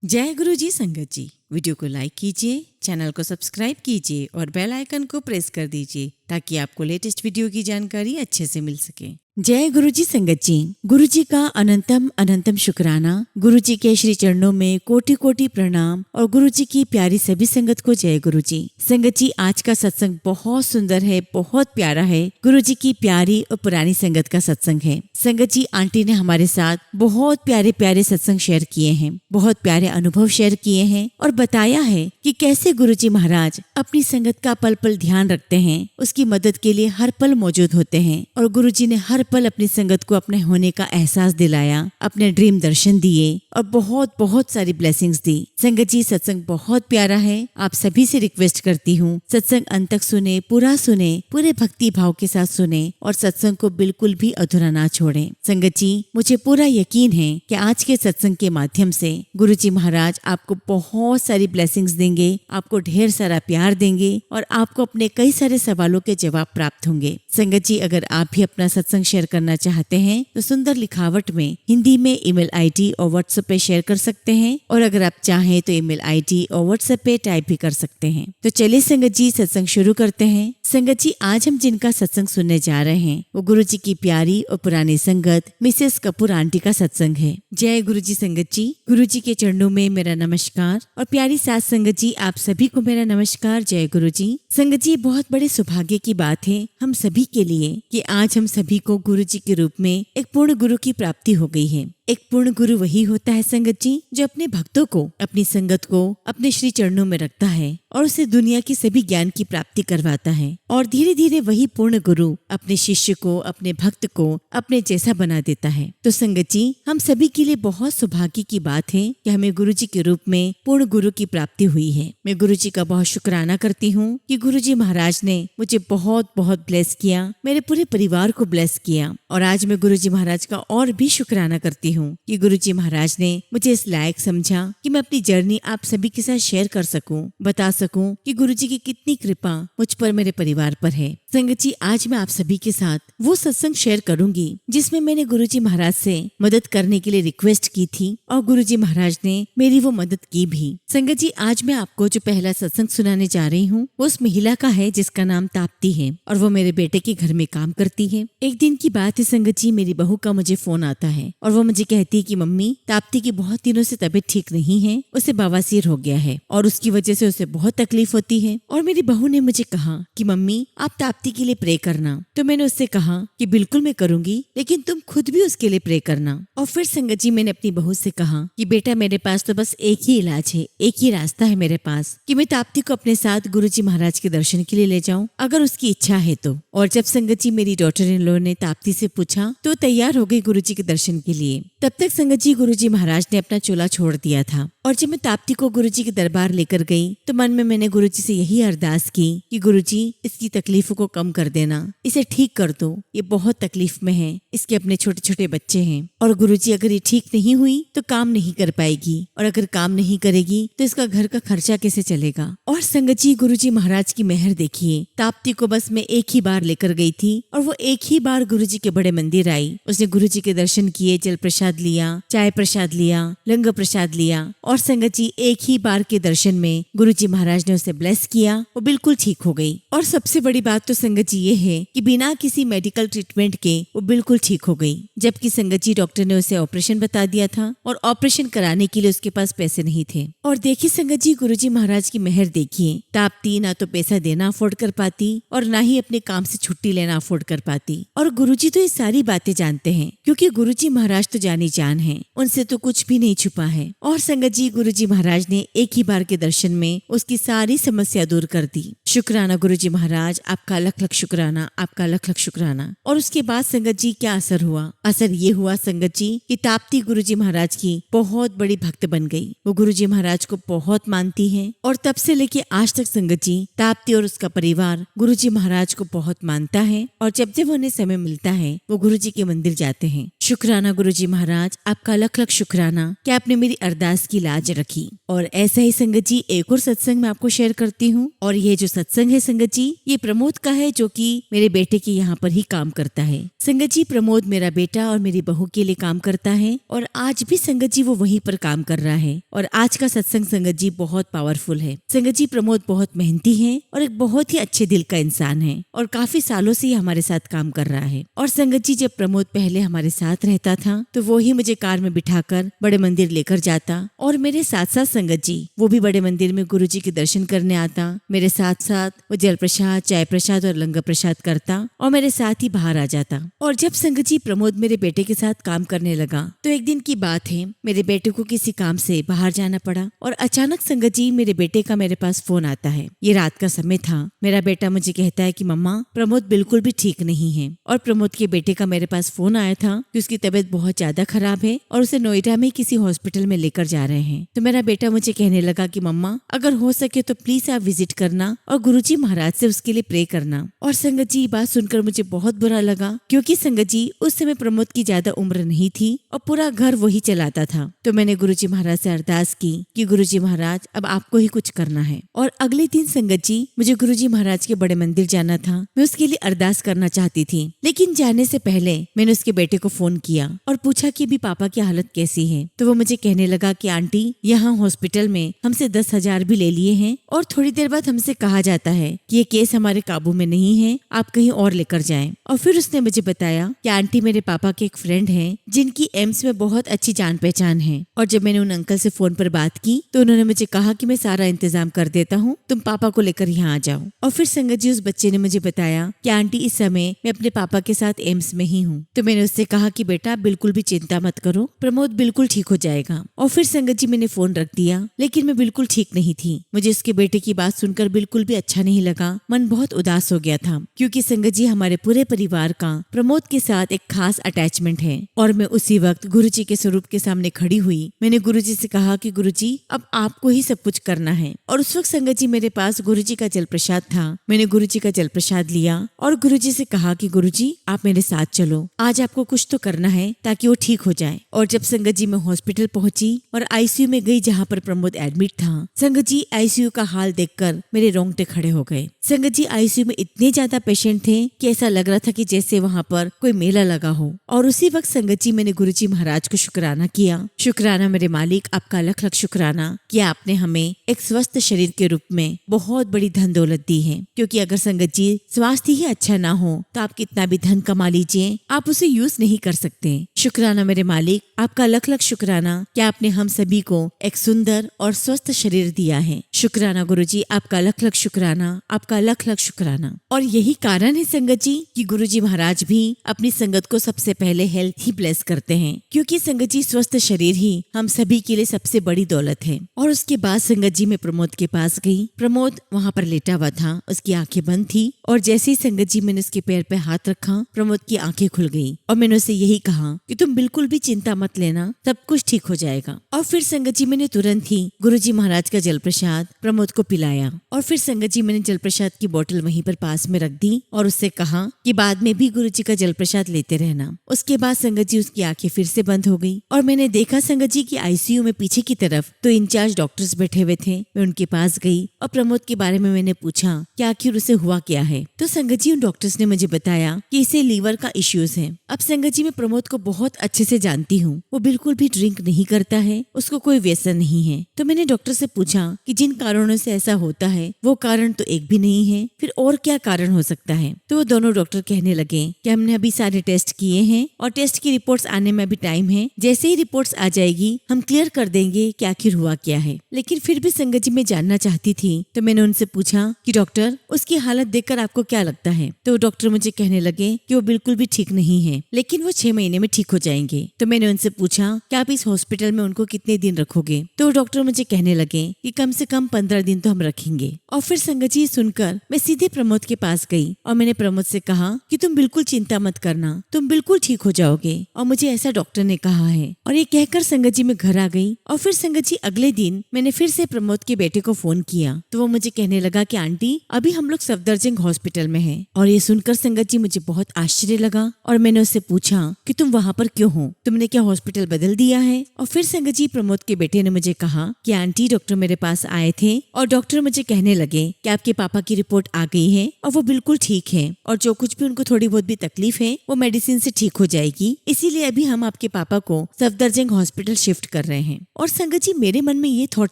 जय गुरु जी संगत जी। वीडियो को लाइक कीजिए, चैनल को सब्सक्राइब कीजिए और बेल आइकन को प्रेस कर दीजिए ताकि आपको लेटेस्ट वीडियो की जानकारी अच्छे से मिल सके। जय गुरु जी संगत जी। गुरु जी का अनंतम अनंतम शुक्राना। गुरु जी के श्री चरणों में कोटि कोटि प्रणाम और गुरु जी की प्यारी सभी संगत को जय गुरु जी। संगत जी, आज का सत्संग बहुत सुंदर है, बहुत प्यारा है। गुरु जी की प्यारी और पुरानी संगत का सत्संग है। संगत जी, आंटी ने हमारे साथ बहुत प्यारे प्यारे सत्संग शेयर किए हैं, बहुत प्यारे अनुभव शेयर किए हैं और बताया है कि कैसे गुरु जी महाराज अपनी संगत का पल पल ध्यान रखते हैं, उसकी मदद के लिए हर पल मौजूद होते हैं। और गुरु जी ने हर पल अपनी संगत को अपने होने का एहसास दिलाया, अपने ड्रीम दर्शन दिए और बहुत बहुत सारी ब्लेसिंग्स दी। संगत जी, सत्संग बहुत प्यारा है। आप सभी से रिक्वेस्ट करती हूँ, सत्संग अंत तक सुने, पूरा सुने, पूरे भक्ति भाव के साथ सुने और सत्संग को बिल्कुल भी अधूरा ना छोड़ें। संगत जी, मुझे पूरा यकीन है कि आज के सत्संग के माध्यम से गुरु जी महाराज आपको बहुत सारी ब्लेसिंग्स देंगे, आपको ढेर सारा प्यार देंगे और आपको अपने कई सारे सवालों के जवाब प्राप्त होंगे। संगत जी, अगर आप भी अपना सत्संग शेयर करना चाहते हैं तो सुंदर लिखावट में हिंदी में ईमेल आईडी और व्हाट्सएप पे शेयर कर सकते हैं और अगर आप चाहें तो ईमेल आईडी और व्हाट्सएप पे टाइप भी कर सकते हैं। तो चलिए संगत जी, सत्संग शुरू करते हैं। संगत जी, आज हम जिनका सत्संग सुनने जा रहे हैं वो गुरु जी की प्यारी और पुरानी संगत मिसेस कपूर आंटी का सत्संग है। जय गुरु जी संगत जी। गुरु जी के चरणों में मेरा नमस्कार और प्यारी साथ संगत जी, आप सभी को मेरा नमस्कार। जय गुरु जी। संगत जी, बहुत बड़े सौभाग्य की बात है हम सभी के लिए कि आज हम सभी को गुरु जी के रूप में एक पूर्ण गुरु की प्राप्ति हो गई है। एक पूर्ण गुरु वही होता है संगत जी जो अपने भक्तों को, अपनी संगत को अपने श्री चरणों में रखता है और उसे दुनिया की सभी ज्ञान की प्राप्ति करवाता है। और धीरे धीरे वही पूर्ण गुरु अपने शिष्य को, अपने भक्त को अपने जैसा बना देता है। तो संगत जी, हम सभी के लिए बहुत सौभाग्य की बात है कि हमें गुरु जी के रूप में पूर्ण गुरु की प्राप्ति हुई है। मैं गुरु जी का बहुत शुक्राना करती हूँ कि गुरु जी महाराज ने मुझे बहुत बहुत ब्लेस किया, मेरे पूरे परिवार को ब्लेस किया। और आज मैं गुरु जी महाराज का और भी शुक्राना करती हूँ कि गुरु जी महाराज ने मुझे इस लायक समझा कि मैं अपनी जर्नी आप सभी के साथ शेयर कर सकूं, बता सकूं कि गुरु जी की कितनी कृपा मुझ पर, मेरे परिवार पर है। संगत जी, आज मैं आप सभी के साथ वो सत्संग शेयर करूंगी जिसमें मैंने गुरु जी महाराज से मदद करने के लिए रिक्वेस्ट की थी और गुरु जी महाराज ने मेरी वो मदद की भी। संगत जी, आज मैं आपको जो पहला सत्संग सुनाने जा रही हूँ वो उस महिला का है जिसका नाम ताप्ती है और वो मेरे बेटे के घर में काम करती है। एक दिन की बात है संगत जी, मेरी बहू का मुझे फोन आता है और वो मुझे कहती है कि मम्मी, ताप्ती की बहुत दिनों से तबीयत ठीक नहीं है, उसे बवासीर हो गया है और उसकी वजह से उसे बहुत तकलीफ होती है। और मेरी बहू ने मुझे कहा कि मम्मी, आप ताप्ती के लिए प्रे करना। तो मैंने उससे कहा कि बिल्कुल मैं करूंगी, लेकिन तुम खुद भी उसके लिए प्रे करना। और फिर संगत जी, मैंने अपनी बहू से कहा कि बेटा, मेरे पास तो बस एक ही इलाज है, एक ही रास्ता है मेरे पास कि मैं ताप्ती को अपने साथ गुरु जी महाराज के दर्शन के लिए ले जाऊं, अगर उसकी इच्छा है तो। और जब संगत जी मेरी डॉटर इन लॉ ने ताप्ती से पूछा तो तैयार हो गई गुरु जी के दर्शन के लिए। तब तक संगत जी गुरु जी महाराज ने अपना चोला छोड़ दिया था। और जब मैं ताप्ती को गुरु जी के दरबार लेकर गई तो मन में मैंने गुरु जी से यही अरदास की कि गुरु जी, इसकी तकलीफों को कम कर देना, इसे ठीक कर दो, ये बहुत तकलीफ में है, इसके अपने छोटे छोटे बच्चे हैं। और गुरु जी, अगर ये ठीक नहीं हुई तो काम नहीं कर पाएगी और अगर काम नहीं करेगी तो इसका घर का खर्चा कैसे चलेगा। और संगत जी, गुरु जी महाराज की मेहर देखिए, ताप्ती को बस मैं एक ही बार लेकर गई थी और वो एक ही बार गुरु जी के बड़े मंदिर आई। उसने गुरु जी के दर्शन किए, जल प्रसाद लिया, चाय प्रसाद लिया, लंगर प्रसाद लिया और संगत जी एक ही बार के दर्शन में गुरु जी महाराज ने उसे ब्लेस किया, वो बिल्कुल ठीक हो गई। और सबसे बड़ी बात तो संगत जी ये है कि बिना किसी मेडिकल ट्रीटमेंट के वो बिल्कुल ठीक हो गई। जबकि संगत जी डॉक्टर ने उसे ऑपरेशन बता दिया था और ऑपरेशन कराने के लिए उसके पास पैसे नहीं थे। और देखिए संगत जी, गुरु जी महाराज की मेहर देखिए, ताप्ती ना तो पैसा देना अफोर्ड कर पाती और ना ही अपने काम से छुट्टी लेना अफोर्ड कर पाती। और गुरु जी तो ये सारी बातें जानते हैं क्योंकि गुरु जी महाराज तो जानी जान है, उनसे तो कुछ भी नहीं छुपा है। और संगत जी, गुरु जी महाराज ने एक ही बार के दर्शन में उसकी सारी समस्या दूर कर दी। शुक्राना गुरु जी महाराज, आपका लख लख शुक्राना, आपका लख लख शुक्राना। और उसके बाद संगत जी क्या असर हुआ? असर ये हुआ संगत जी कि ताप्ती गुरु जी महाराज की बहुत बड़ी भक्त बन गई। वो गुरु जी महाराज को बहुत मानती है और तब से लेके आज तक संगत जी ताप्ती और उसका परिवार गुरु जी महाराज को बहुत मानता है और जब जब उन्हें समय मिलता है वो गुरु जी के मंदिर जाते हैं। शुक्राना गुरु जी महाराज, आपका लख लख शुक्राना कि आपने मेरी अरदास की लाज रखी। और ऐसा ही संगत जी एक और सत्संग मैं आपको शेयर करती हूँ। और ये जो सत्संग है संगत जी, ये प्रमोद का है, जो कि मेरे बेटे के यहाँ पर ही काम करता है। संगत जी, प्रमोद मेरा बेटा और मेरी बहू के लिए काम करता है और आज भी संगत जी वो वहीं पर काम कर रहा है। और आज का सत्संग संगत जी बहुत पावरफुल है। संगत जी, प्रमोद बहुत मेहनती है और एक बहुत ही अच्छे दिल का इंसान है और काफी सालों से ही हमारे साथ काम कर रहा है। और संगत जी, जब प्रमोद पहले हमारे साथ रहता था तो वो ही मुझे कार में बिठाकर बड़े मंदिर लेकर जाता और मेरे साथ साथ संगत जी वो भी बड़े मंदिर में गुरुजी के दर्शन करने आता। मेरे साथ साथ वो जल प्रसाद, चाय प्रसाद और लंगर प्रसाद करता और मेरे साथ ही बाहर आ जाता। और जब संगत जी प्रमोद मेरे बेटे के साथ काम करने लगा तो एक दिन की बात है, मेरे बेटे को किसी काम से बाहर जाना पड़ा और अचानक संगत जी मेरे बेटे का मेरे पास फोन आता है। ये रात का समय था। मेरा बेटा मुझे कहता है कि मम्मा, प्रमोद बिल्कुल भी ठीक नहीं है। और प्रमोद के बेटे का मेरे पास फोन आया था कि उसकी तबीयत बहुत ज्यादा खराब है और उसे नोएडा में किसी हॉस्पिटल में लेकर जा रहे हैं। तो मेरा बेटा मुझे कहने लगा कि मम्मा, अगर हो सके तो प्लीज आप विजिट करना और गुरुजी महाराज से उसके लिए प्रे करना। और संगत जी, बात सुनकर मुझे बहुत बुरा लगा, क्योंकि संगत जी उस समय प्रमोद की ज्यादा उम्र नहीं थी और पूरा घर वही चलाता था। तो मैंने गुरुजी महाराज से अरदास की कि गुरुजी महाराज, अब आपको ही कुछ करना है। और अगले दिन संगत जी मुझे गुरुजी महाराज के बड़े मंदिर जाना था। मैं उसके लिए अरदास करना चाहती थी, लेकिन जाने से पहले मैंने उसके बेटे को फोन किया और पूछा कि अभी पापा की हालत कैसी है। तो वो मुझे कहने लगा कि आंटी, यहाँ हॉस्पिटल में हमसे 10,000 भी ले लिए हैं और थोड़ी देर बाद हमसे कहा जाता है कि ये केस हमारे काबू में नहीं है, आप कहीं और लेकर जाएं। और फिर उसने मुझे बताया कि आंटी, मेरे पापा के एक फ्रेंड है जिनकी एम्स में बहुत अच्छी जान पहचान है। और जब मैंने उन अंकल से फोन पर बात की तो उन्होंने मुझे कहा कि मैं सारा इंतजाम कर देता हूँ, तुम पापा को लेकर यहाँ आ जाओ। और फिर संगत जी उस बच्चे ने मुझे बताया कि आंटी, इस समय मैं अपने पापा के साथ एम्स में ही हूँ। तो मैंने उससे कहा कि बेटा बिल्कुल भी चिंता मत करो, प्रमोद बिल्कुल ठीक हो जाएगा। और फिर संगत जी मैंने फोन रख दिया, लेकिन मैं बिल्कुल ठीक नहीं थी। मुझे उसके बेटे की बात सुनकर बिल्कुल भी अच्छा नहीं लगा, मन बहुत उदास हो गया था, क्योंकि संगत जी हमारे पूरे परिवार का प्रमोद के साथ एक खास अटैचमेंट है। और मैं उसी वक्त गुरुजी के स्वरूप के सामने खड़ी हुई। मैंने गुरुजी से कहा कि गुरुजी, अब आपको ही सब कुछ करना है। और उस वक्त संगत जी मेरे पास गुरुजी का जल प्रसाद था। मैंने गुरुजी का जल प्रसाद लिया और गुरुजी से कहा कि गुरुजी, आप मेरे साथ चलो, आज आपको कुछ तो करना है ताकि वो ठीक हो जाए। और जब संगत जी मैं हॉस्पिटल पहुंची और आईसीयू में गई जहाँ पर प्रमोद एडमिट था, संगत जी आईसीयू का हाल देखकर मेरे रोंगटे खड़े हो गए। संगत जी आईसीयू में इतने ज्यादा पेशेंट थे कि ऐसा लग रहा था कि जैसे वहाँ पर कोई मेला लगा हो। और उसी वक्त संगत जी मैंने गुरुजी महाराज को शुक्राना किया। शुक्राना मेरे मालिक, आपका लख लख शुक्राना कि आपने हमें एक स्वस्थ शरीर के रूप में बहुत बड़ी धन दौलत दी है। क्योंकि अगर संगत जी स्वास्थ्य ही अच्छा ना हो तो आप कितना भी धन कमा लीजिए, आप उसे यूज नहीं कर सकते। शुक्राना मेरे मालिक, आपका लख लख शुक्राना कि आपने हम सभी को एक सुंदर और स्वस्थ शरीर दिया है। शुक्राना गुरुजी, आपका लख लख शुक्राना, आपका लख लख शुक्राना। और यही कारण है संगत जी कि गुरुजी महाराज भी अपनी संगत को सबसे पहले हेल्थ ही ब्लेस करते हैं, क्योंकि संगत जी स्वस्थ शरीर ही हम सभी के लिए सबसे बड़ी दौलत है। और उसके बाद संगत जी मैं प्रमोद के पास गई। प्रमोद वहाँ पर लेटा हुआ था, उसकी आंखें बंद थी और जैसे ही संगत जी मैंने उसके पैर पे हाथ रखा, प्रमोद की आंखें खुल गई। और मैंने उसे यही कहा कि तुम बिल्कुल भी चिंता मत लेना, सब कुछ ठीक हो जाएगा। और फिर संगत जी मैंने तुरंत ही गुरुजी महाराज का जल प्रसाद प्रमोद को पिलाया। और फिर संगत जी मैंने जल प्रसाद की बोतल वहीं पर पास में रख दी और उससे कहा कि बाद में भी गुरुजी का जल प्रसाद लेते रहना। उसके बाद संगत जी उसकी आंखें फिर से बंद हो गई और मैंने देखा संगत जी की आईसीयू में पीछे की तरफ तो इंचार्ज डॉक्टर्स बैठे हुए थे। मैं उनके पास गई और प्रमोद के बारे में मैंने पूछा कि आखिर उसे हुआ क्या है। तो संगत जी उन डॉक्टर्स ने मुझे बताया कि इसे लीवर का इश्यूज है। अब संगत जी मैं प्रमोद को बहुत अच्छे से जानती हूँ, वो बिल्कुल भी ड्रिंक नहीं करता है, उसको कोई व्यसन नहीं है। तो मैंने डॉक्टर से पूछा कि जिन कारणों से ऐसा होता है वो कारण तो एक भी नहीं है, फिर और क्या कारण हो सकता है। तो वो दोनों डॉक्टर कहने लगे कि हमने अभी सारे टेस्ट किए हैं और टेस्ट की रिपोर्ट्स आने में अभी टाइम है, जैसे ही रिपोर्ट्स आ जाएगी हम क्लियर कर देंगे कि आखिर हुआ क्या है। लेकिन फिर भी संगत जी मैं जानना चाहती थी, तो मैंने उनसे पूछा कि डॉक्टर, उसकी हालत देखकर आपको क्या लगता है। तो डॉक्टर मुझे कहने लगे कि वो बिल्कुल भी ठीक नहीं है, लेकिन वो 6 महीने में ठीक हो जाएंगे। तो मैंने उनसे पूछा कि आप इस हॉस्पिटल में उनको कितने दिन रखोगे। तो डॉक्टर मुझे कहने लगे कि कम से कम 15 दिन तो हम रखेंगे। और फिर संगत जी सुनकर मैं सीधे प्रमोद के पास गई और मैंने प्रमोद से कहा कि तुम बिल्कुल चिंता मत करना, तुम बिल्कुल ठीक हो जाओगे और मुझे ऐसा डॉक्टर ने कहा है। और ये कहकर संगत जी मैं घर आ गई। और फिर संगत जी अगले दिन मैंने फिर से प्रमोद के बेटे को फोन किया तो वो मुझे कहने लगा कि आंटी, अभी हम लोग सफदरजंग हॉस्पिटल में है। और ये सुनकर संगत जी मुझे बहुत आश्चर्य लगा और मैंने उससे पूछा कि तुम वहाँ पर क्यों हो, तुमने क्या हॉस्पिटल बदल दिया है? और फिर संगत जी प्रमोद के बेटे ने मुझे कहा कि आंटी डॉक्टर मेरे पास आए थे और डॉक्टर मुझे कहने लगे कि आपके पापा की रिपोर्ट आ गई है और वो बिल्कुल ठीक है और जो कुछ भी उनको थोड़ी बहुत भी तकलीफ है वो मेडिसिन से ठीक हो जाएगी, इसीलिए अभी हम आपके पापा को सफदरजंग हॉस्पिटल शिफ्ट कर रहे हैं। और संगत जी मेरे मन में ये थॉट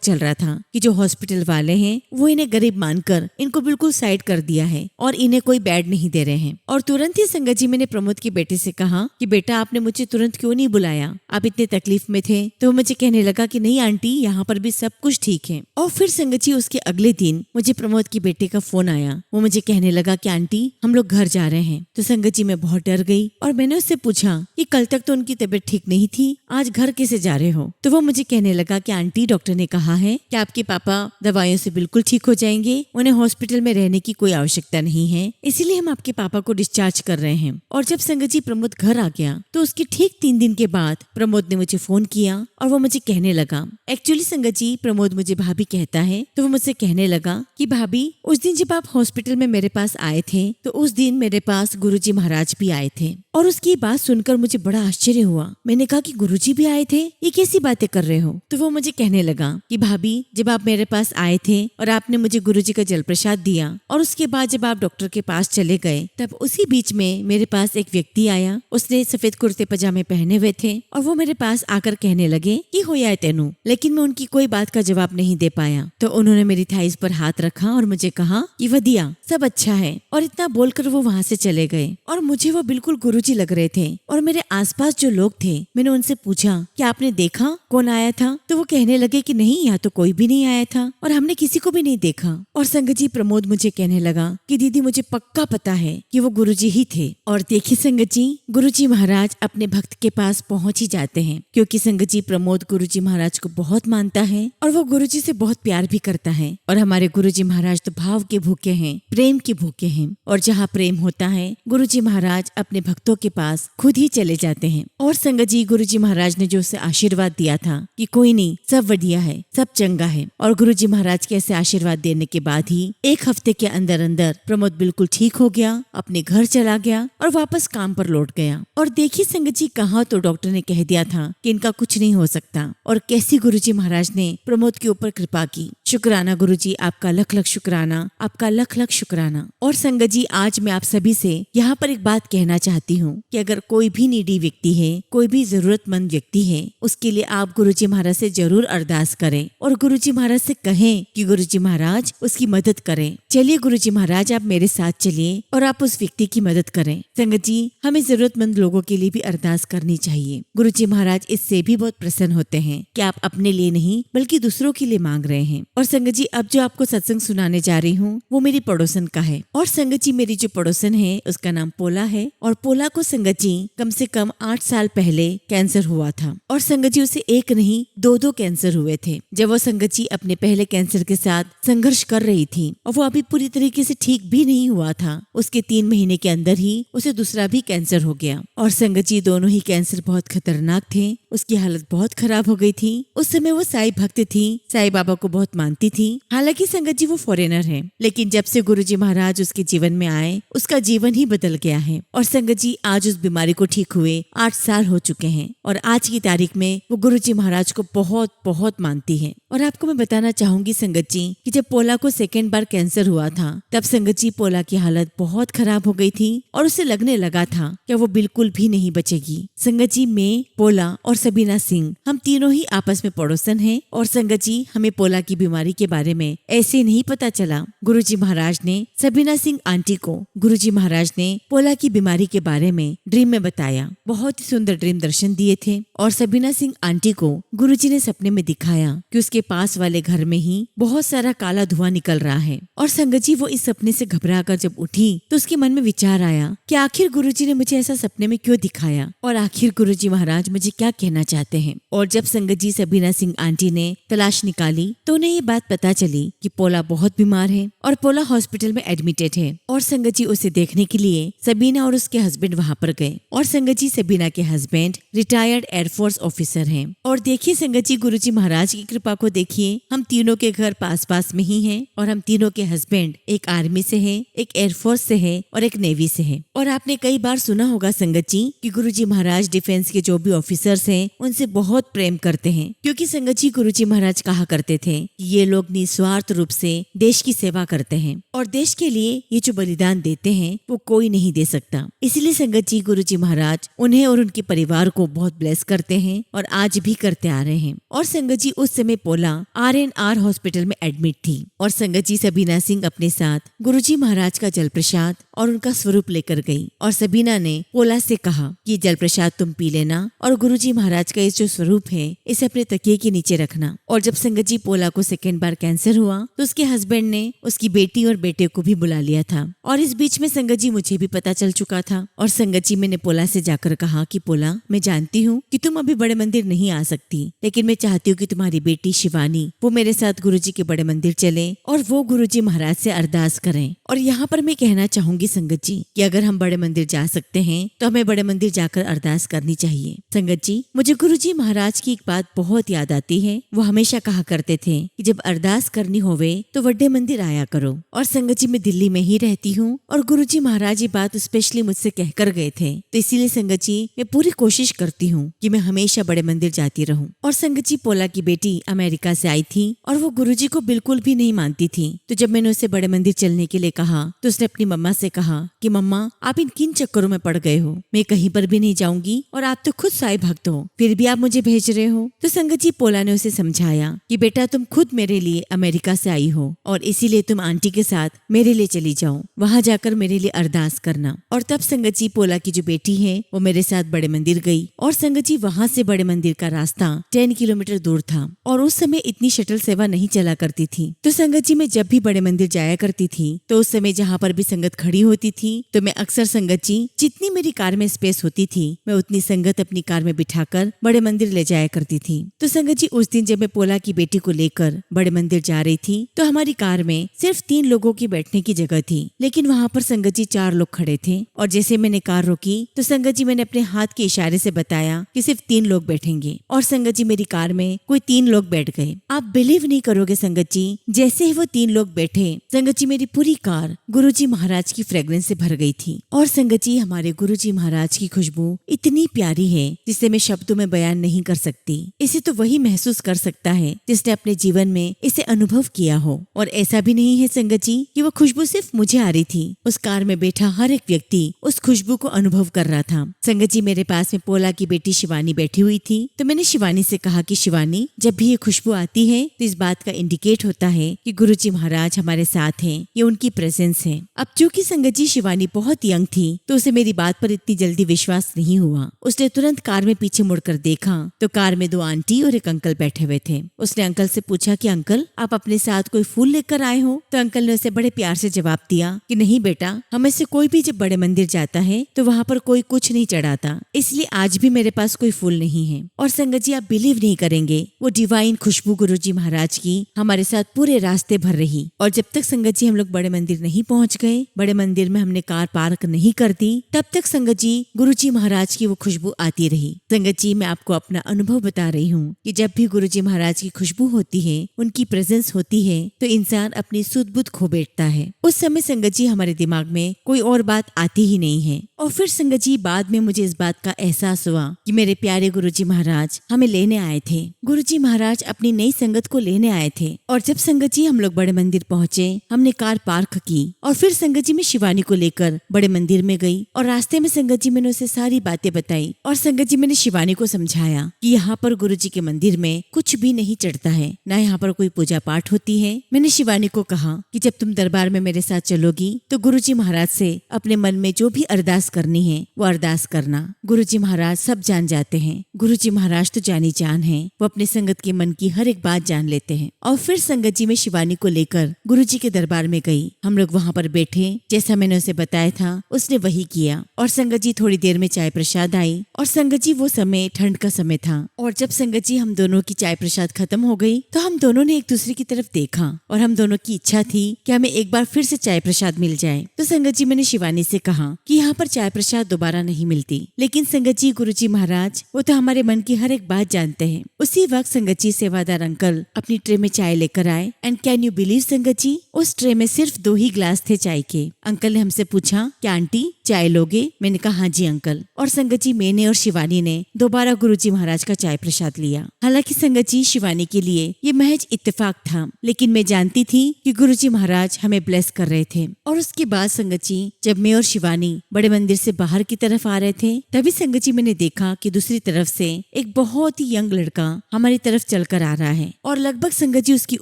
चल रहा था कि जो हॉस्पिटल वाले हैं वो इन्हें गरीब मानकर इनको बिल्कुल साइड कर दिया है और इन्हें कोई बेड नहीं दे रहे हैं। और तुरंत ही संगत जी मैंने प्रमोद के बेटे से कहा कि बेटा आपने मुझे तुरंत क्यों नहीं बुलाया, आप इतने तकलीफ में थे। तो वो मुझे कहने लगा कि नहीं आंटी यहाँ पर भी सब कुछ ठीक है। और फिर संगत जी उसके अगले दिन मुझे प्रमोद के बेटे का फोन आया, वो मुझे कहने लगा कि आंटी हम लोग घर जा रहे हैं। तो संगत जी मैं बहुत डर गई और मैंने उससे पूछा कि कल तक तो उनकी तबीयत ठीक नहीं थी, आज घर कैसे जा रहे हो? तो वो मुझे कहने लगा कि आंटी डॉक्टर ने कहा है कि आपके पापा दवाइयों से बिल्कुल ठीक हो जाएंगे, उन्हें हॉस्पिटल में रहने की कोई आवश्यकता नहीं है, इसीलिए हम आपके पापा को डिस्चार्ज कर रहे हैं। और जब संगत जी प्रमोद घर आ गया तो उसके ठीक 3 दिन के बाद प्रमोद ने मुझे फोन किया और वो मुझे कहने लगा, एक्चुअली संगत जी प्रमोद मुझे भाभी कहता है, तो वो मुझसे कहने लगा कि भाभी उस दिन जब आप हॉस्पिटल में मेरे पास आए थे तो उस दिन मेरे पास गुरुजी महाराज भी आए थे। और उसकी बात सुनकर मुझे बड़ा आश्चर्य हुआ। मैंने कहा कि गुरुजी भी आए थे, ये कैसी बातें कर रहे हो? तो वो मुझे कहने लगा कि भाभी जब आप मेरे पास आए थे और आपने मुझे गुरुजी का जल प्रसाद दिया और उसके बाद जब आप डॉक्टर के पास चले गए तब उसी बीच में मेरे पास एक व्यक्ति आया, उसने सफेद कुर्ते पजामे पहने हुए थे और वो मेरे पास आकर कहने लगे कि होया है तेनू, लेकिन मैं उनकी कोई बात का जवाब नहीं दे पाया। तो उन्होंने मेरी थाइस पर हाथ रखा और मुझे कहा कि वदिया सब अच्छा है, और इतना बोलकर वो वहाँ से चले गए। और मुझे वो बिल्कुल गुरुजी लग रहे थे। और मेरे आसपास जो लोग थे मैंने उनसे पूछा कि आपने देखा कौन आया था? तो वो कहने लगे कि नहीं यहाँ तो कोई भी नहीं आया था और हमने किसी को भी नहीं देखा। और संगत जी प्रमोद मुझे कहने लगा कि दीदी मुझे पक्का पता है कि वो गुरुजी ही थे। और देखिए संगत जी गुरुजी महाराज अपने भक्त के पास पहुँच ही जाते हैं, क्योंकि संगत जी प्रमोद गुरुजी महाराज को बहुत मानता है और वो गुरुजी से बहुत प्यार भी करता है। और हमारे गुरुजी महाराज तो भाव के भूखे हैं, प्रेम के भूखे हैं, और जहाँ प्रेम होता है गुरुजी महाराज अपने भक्तों के पास खुद ही चले जाते हैं। और संगत जी गुरुजी महाराज ने जो उसे आशीर्वाद दिया था कि कोई नहीं सब बढ़िया है, सब चंगा है, और गुरुजी महाराज के ऐसे आशीर्वाद देने के बाद ही 1 हफ्ते के अंदर अंदर प्रमोद बिल्कुल ठीक हो गया, अपने घर चला गया और वापस काम पर लौट गया। और देखिए संगत जी कहाँ तो डॉक्टर ने कह दिया था कि इनका कुछ नहीं हो सकता, और कैसी गुरुजी महाराज ने प्रमोद के ऊपर कृपा की। शुक्राना गुरुजी, आपका लख लख शुक्राना, आपका लख लख शुक्राना। और संगत जी आज मैं आप सभी से यहाँ पर एक बात कहना चाहती हूँ कि अगर कोई भी नीडी व्यक्ति है, कोई भी जरूरतमंद व्यक्ति है, उसके लिए आप गुरुजी महाराज से जरूर अरदास करें और गुरुजी महाराज से कहें कि गुरुजी महाराज उसकी मदद करें। चलिए गुरुजी महाराज आप मेरे साथ चलिए और आप उस व्यक्ति की मदद करें। संगत जी हमें जरूरतमंद लोगों के लिए भी अरदास करनी चाहिए। गुरुजी महाराज इससे भी बहुत प्रसन्न होते हैं कि आप अपने लिए नहीं बल्कि दूसरों के लिए मांग रहे हैं। और संगत जी अब जो आपको सत्संग सुनाने जा रही हूँ वो मेरी पड़ोसन का है। और संगत जी मेरी जो पड़ोसन है उसका नाम पोला है, और पोला को संगत जी कम से कम 8 साल पहले कैंसर हुआ था। और संगत जी उसे 1 नहीं 2 कैंसर हुए थे। जब वो संगत जी अपने पहले कैंसर के साथ संघर्ष कर रही थी और वो अभी पूरी तरीके से ठीक भी नहीं हुआ था, उसके 3 महीने के अंदर ही उसे दूसरा भी कैंसर हो गया। और संगत जी दोनों ही कैंसर बहुत खतरनाक थे, उसकी हालत बहुत खराब हो गई थी। उस समय वो साईं भक्त थी, साईं बाबा को बहुत मानती थी। हालांकि संगत जी वो फॉरेनर है, लेकिन जब से गुरुजी महाराज उसके जीवन में आए उसका जीवन ही बदल गया है। और संगत जी आज उस बीमारी को ठीक हुए 8 साल हो चुके हैं, और आज की तारीख में वो गुरुजी महाराज को बहुत बहुत मानती है। और आपको मैं बताना चाहूंगी संगत जी कि जब पोला को 2nd बार कैंसर हुआ था तब संगत जी पोला की हालत बहुत खराब हो गई थी और उसे लगने लगा था कि वो बिल्कुल भी नहीं बचेगी। संगत जी मैं, पोला और सबीना सिंह हम तीनों ही आपस में पड़ोसन हैं। और संगत जी हमें पोला की बीमारी के बारे में ऐसे नहीं पता चला। गुरुजी महाराज ने सबीना सिंह आंटी को गुरुजी महाराज ने पोला की बीमारी के बारे में ड्रीम में बताया। बहुत ही सुंदर ड्रीम दर्शन दिए थे। और सबीना सिंह आंटी को गुरुजी ने सपने में दिखाया कि उसके पास वाले घर में ही बहुत सारा काला धुआं निकल रहा है। और संगत जी वो इस सपने से घबराकर जब उठी तो उसके मन में विचार आया कि आखिर गुरुजी ने मुझे ऐसा सपने में क्यों दिखाया और आखिर गुरुजी महाराज मुझे क्या कहना चाहते हैं। और जब संगत जी सबीना सिंह आंटी ने तलाश निकाली तो उन्हें ये बात पता चली कि पोला बहुत बीमार है और पोला हॉस्पिटल में एडमिटेड है और संगत जी उसे देखने के लिए सबीना और उसके हस्बैंड वहाँ पर गए। और संगत जी सबीना के हस्बैंड रिटायर्ड एयरफोर्स ऑफिसर हैं। और देखिए संगत जी, गुरुजी महाराज की कृपा को देखिए, हम तीनों के घर पास पास में ही हैं और हम तीनों के हस्बैंड एक आर्मी से हैं, एक एयरफोर्स से है और एक नेवी से है। और आपने कई बार सुना होगा संगत जी कि गुरुजी महाराज डिफेंस के जो भी ऑफिसर्स हैं उनसे बहुत प्रेम करते हैं, क्योंकि संगत जी गुरुजी महाराज कहा करते थे कि ये लोग निस्वार्थ रूप से देश की सेवा करते हैं और देश के लिए ये जो बलिदान देते हैं वो कोई नहीं दे सकता। इसलिए संगत जी गुरुजी महाराज उन्हें और उनके परिवार को बहुत ब्लेस करते हैं और आज भी करते आ रहे हैं। और संगत जी उस समय पोला RNR हॉस्पिटल में एडमिट थी और संगत जी सबीना सिंह अपने साथ गुरुजी महाराज का जल प्रसाद और उनका स्वरूप लेकर गई और सबीना ने पोला से कहा कि जल प्रसाद तुम पी लेना और गुरुजी महाराज का ये जो स्वरूप है इसे अपने तकिए के नीचे रखना। और जब संगत जी पोला को सेकेंड बार कैंसर हुआ तो उसके हस्बैंड ने उसकी बेटी और बेटे को भी बुला लिया था। और इस बीच में संगत जी मुझे भी पता चल चुका था और संगत जी मैंने पोला से जाकर कहा कि पोला, मैं जानती हूँ कि तुम अभी बड़े मंदिर नहीं आ सकती, लेकिन मैं चाहती हूँ कि तुम्हारी बेटी शिवानी वो मेरे साथ गुरुजी के बड़े मंदिर चले और वो गुरुजी महाराज से अरदास करें। और यहाँ पर मैं कहना चाहूंगी संगत जी कि अगर हम बड़े मंदिर जा सकते हैं तो हमें बड़े मंदिर जाकर अरदास करनी चाहिए। संगत जी, मुझे गुरुजी महाराज की एक बात बहुत याद आती है। वो हमेशा कहा करते थे कि जब अरदास करनी होवे तो बड़े मंदिर आया करो। और संगत जी मैं दिल्ली में ही रहती हूँ और गुरुजी महाराज ये बात स्पेशली मुझसे कहकर गए थे, तो इसीलिए संगत जी मैं पूरी कोशिश करती हूँ कि मैं हमेशा बड़े मंदिर जाती रहूं। और संगत जी पोला की बेटी अमेरिका से आई थी और वो गुरुजी को बिल्कुल भी नहीं मानती थी। तो जब मैंने उसे बड़े मंदिर चलने के लिए कहा तो उसने अपनी मम्मा से कहा कि मम्मा, आप इन किन चक्करों में पड़ गए हो, मैं कहीं पर भी नहीं जाऊंगी और आप तो खुद साईं भक्त हो, फिर भी आप मुझे भेज रहे हो। तो संगत जी पोला ने उसे समझाया कि बेटा तुम खुद मेरे लिए अमेरिका से आई हो और इसीलिए तुम आंटी के साथ मेरे लिए चली जाओ, वहां जाकर मेरे लिए अरदास करना। और तब संगत जी पोला की जो बेटी है वो मेरे साथ बड़े मंदिर गई और संगत जी वहां से बड़े मंदिर का रास्ता 10 किलोमीटर दूर था और उस समय इतनी शटल सेवा नहीं चला करती थी। तो संगत जी मैं जब भी बड़े मंदिर जाया करती थी तो उस समय जहाँ पर भी संगत खड़ी होती थी तो मैं अक्सर संगत जी जितनी मेरी कार में स्पेस होती थी मैं उतनी संगत अपनी कार में बिठाकर बड़े मंदिर ले जाया करती थी। तो संगत जी उस दिन जब मैं पोला की बेटी को लेकर बड़े मंदिर जा रही थी तो हमारी कार में सिर्फ 3 लोगों की बैठने की जगह थी, लेकिन वहाँ पर संगत जी 4 लोग खड़े थे। और जैसे मैंने कार रोकी तो संगत जी मैंने अपने हाथ के इशारे से बताया कि सिर्फ 3 लोग बैठेंगे और संगत जी मेरी कार में कोई 3 लोग बैठ गए। आप बिलीव नहीं करोगे संगत जी, जैसे ही वो 3 लोग बैठे संगत जी मेरी पूरी कार गुरुजी महाराज की फ्रेग्रेंस से भर गई थी। और संगत जी हमारे गुरुजी महाराज की खुशबू इतनी प्यारी है जिसे मैं शब्दों में बयान नहीं कर सकती। इसे तो वही महसूस कर सकता है जिसने अपने जीवन में इसे अनुभव किया हो। और ऐसा भी नहीं है संगत जी कि वो खुशबू सिर्फ मुझे आ रही थी, उस कार में बैठा हर एक व्यक्ति उस खुशबू को अनुभव कर रहा था। संगत जी मेरे पास में पोला की बेटी शिवानी बैठी हुई थी तो मैंने शिवानी से कहा कि शिवानी, जब भी ये खुशबू आती है तो इस बात का इंडिकेट होता है कि गुरुजी महाराज हमारे साथ हैं, ये उनकी प्रेजेंस है। अब चूंकि संगत जी शिवानी बहुत यंग थी तो उसे मेरी बात पर इतनी जल्दी विश्वास नहीं हुआ। उसने तुरंत कार में पीछे मुड़कर देखा तो कार में 2 आंटी और एक अंकल बैठे हुए थे। उसने अंकल से पूछा कि अंकल आप अपने साथ कोई फूल लेकर आए हो? तो अंकल ने उसे बड़े प्यार से जवाब दिया कि नहीं बेटा, हमें से कोई भी जब बड़े मंदिर जाता है तो वहाँ पर कोई कुछ नहीं चढ़ाता, इसलिए आज भी मेरे पास कोई फूल नहीं है। और संगत जी आप बिलीव नहीं करेंगे, वो डिवाइन खुशबू गुरुजी महाराज की हमारे साथ पूरे रास्ते भर रही। और जब तक संगत जी हम लोग बड़े मंदिर नहीं पहुँच गए, बड़े मंदिर में हमने कार पार्क नहीं कर दी, तब तक संगत जी गुरुजी महाराज की वो खुशबू आती रही। संगत जी मैं आपको अपना अनुभव बता रही हूँ कि जब भी गुरुजी महाराज की खुशबू होती है, उनकी प्रेजेंस होती है तो इंसान अपनी सुध बुध खो बैठता है। उस समय संगत जी हमारे दिमाग में कोई और बात आती ही नहीं है। और फिर संगत जी बाद में मुझे इस बात का एहसास हुआ कि मेरे प्यारे गुरुजी महाराज हमें लेने आए थे। गुरुजी महाराज अपनी नई संगत को लेने आए थे। और जब संगत जी हम लोग बड़े मंदिर पहुँचे, हमने कार पार्क की और फिर संगत जी मैं शिवानी को लेकर बड़े मंदिर में गई और रास्ते में संगत जी मैंने उसे सारी बातें बताई। और संगत जी मैंने शिवानी को समझाया कि यहाँ पर गुरुजी के मंदिर में कुछ भी नहीं चढ़ता है, ना यहाँ पर कोई पूजा पाठ होती है। मैंने शिवानी को कहा कि जब तुम दरबार में मेरे साथ चलोगी तो गुरुजी महाराज से अपने मन में जो भी अरदास करनी है वो अरदास करना। गुरुजी महाराज सब जान जाते हैं, गुरुजी महाराज तो जानी जान है, वो अपने संगत के मन की हर एक बात जान लेते हैं। और फिर संगत जी में शिवानी को लेकर गुरुजी के दरबार में गई। हम लोग वहाँ पर बैठे। जैसे जैसा मैंने उसे बताया था उसने वही किया और संगत जी थोड़ी देर में चाय प्रसाद आई। और संगत जी वो समय ठंड का समय था और जब संगत जी हम दोनों की चाय प्रसाद खत्म हो गई तो हम दोनों ने एक दूसरे की तरफ देखा और हम दोनों की इच्छा थी कि हमें एक बार फिर से चाय प्रसाद मिल जाए। तो संगत जी मैंने शिवानी से कहा कि यहाँ पर चाय प्रसाद दोबारा नहीं मिलती, लेकिन संगत जी गुरुजी महाराज वो तो हमारे मन की हर एक बात जानते हैं। उसी वक्त संगत जी सेवादार अंकल अपनी ट्रे में चाय लेकर आए एंड कैन यू बिलीव संगत जी उस ट्रे में सिर्फ 2 ही ग्लास थे चाय के। अंकल ने हमसे पूछा क्या आंटी चाय लोगे? मैंने कहा हाँ जी अंकल। और संगत जी मैंने और शिवानी ने दोबारा गुरुजी महाराज का चाय प्रसाद लिया। हालांकि संगत जी शिवानी के लिए ये महज इत्तेफाक था, लेकिन मैं जानती थी कि गुरुजी महाराज हमें ब्लेस कर रहे थे। और उसके बाद संगत जी जब मैं और शिवानी बड़े मंदिर से बाहर की तरफ आ रहे थे तभी संगत जी मैंने देखा कि दूसरी तरफ से एक बहुत ही यंग लड़का हमारी तरफ चलकर आ रहा है और लगभग संगत जी उसकी